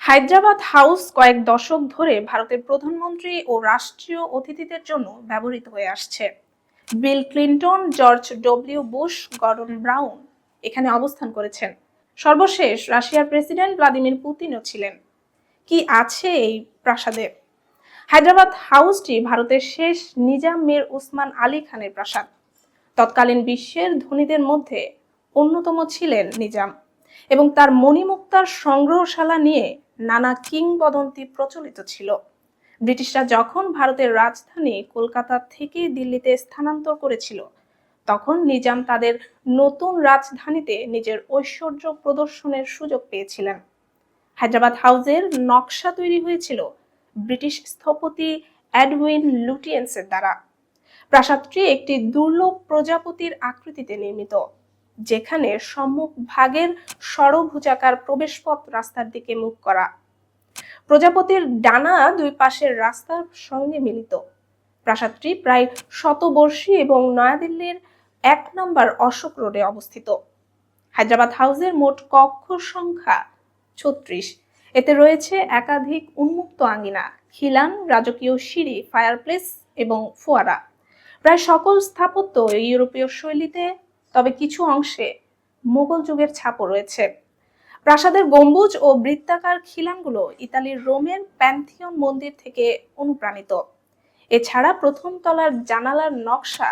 Hyderabad house কয়েক দশক ধরে ভারতের প্রধানমন্ত্রী ও রাষ্ট্রীয় অতিথিদের জন্য ব্যবহৃত হয়ে আসছে। Bill Clinton, George W Bush, Gordon brown এখানে অবস্থান করেছেন। সর্বশেষ রাশিয়ার প্রেসিডেন্ট ভ্লাদিমির পুতিনও ছিলেন। কি আছে এই প্রাসাদে? হায়দ্রাবাদ হাউসটি ভারতের শেষ নিজাম মীর উসমান আলী খানের প্রাসাদ। তৎকালীন বিশ্বের ধনীদের মধ্যে অন্যতম ছিলেন নিজাম, এবং তার মণিমুক্তার সংগ্রহশালা নিয়ে নানা কিংবদন্তি প্রচলিত ছিল। ব্রিটিশরা যখন ভারতের রাজধানী কলকাতা থেকে দিল্লিতে স্থানান্তর করেছিল, তখন নিজাম তাদের নতুন রাজধানীতে নিজের ঐশ্বর্য প্রদর্শনের সুযোগ পেয়েছিলেন। হায়দ্রাবাদ হাউসের নকশা তৈরি হয়েছিল ব্রিটিশ স্থপতি এডউইন লুটিয়েন্সের দ্বারা। প্রাসাদটি একটি দুর্লভ প্রজাপতির আকৃতিতে নির্মিত, যেখানে সম্মুখ ভাগের ষড়ভুজাকার প্রবেশপথ রাস্তার দিকে মুখ করা। প্রজাপতির ডানা দুই পাশের রাস্তার সঙ্গে মিলিত। প্রাসাদটি প্রায় শতবর্ষী এবং নয়াদিল্লির ১ নম্বর অশোক রোডে অবস্থিত। হায়দ্রাবাদ হাউসের মোট কক্ষ সংখ্যা ৩৬। এতে রয়েছে একাধিক উন্মুক্ত আঙ্গিনা, খিলান, রাজকীয় সিঁড়ি, ফায়ারপ্লেস এবং ফোয়ারা। প্রায় সকল স্থাপত্য ইউরোপীয় শৈলীতে, তবে কিছু অংশে মোগল যুগের ছাপও রয়েছে। প্রাসাদের গম্বুজ ও বৃত্তাকার খিলানগুলো ইতালির রোমের প্যান্থিয়ন মন্দির থেকে অনুপ্রাণিত। এছাড়া প্রথম তলার জানালার নকশা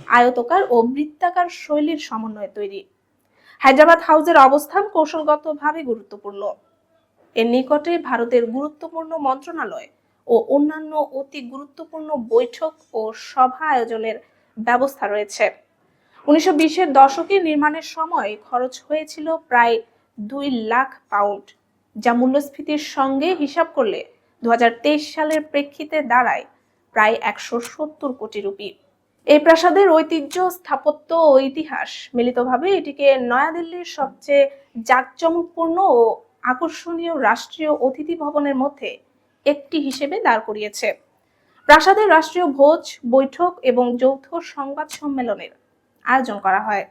আয়তকার ও বৃত্তাকার শৈলীর সমন্বয়ে তৈরি। হায়দ্রাবাদ হাউসের অবস্থান কৌশলগতভাবে গুরুত্বপূর্ণ। এর নিকটে ভারতের গুরুত্বপূর্ণ মন্ত্রণালয় ও অন্যান্য অতি গুরুত্বপূর্ণ বৈঠক ও সভা আয়োজনের ব্যবস্থা রয়েছে। ১৯২০-এর দশকে নির্মাণের সময় খরচ হয়েছিল প্রায় ২ লাখ পাউন্ড, যা মূল্যস্ফীতির সঙ্গে হিসাব করলে ২০২৩ সালের প্রেক্ষিতে দাঁড়ায় প্রায় ১৭০ কোটি রুপি। এই প্রাসাদের ঐতিহ্য, স্থাপত্য ও ইতিহাস মিলিতভাবে এটিকে নয়াদিল্লির সবচেয়ে জাঁকজমকপূর্ণ ও আকর্ষণীয় রাষ্ট্রীয় অতিথি ভবনের মধ্যে একটি হিসেবে দাঁড় করিয়েছে। প্রাসাদের রাষ্ট্রীয় ভোজ, বৈঠক এবং যৌথ সংবাদ সম্মেলনের আয়োজন করা হয়।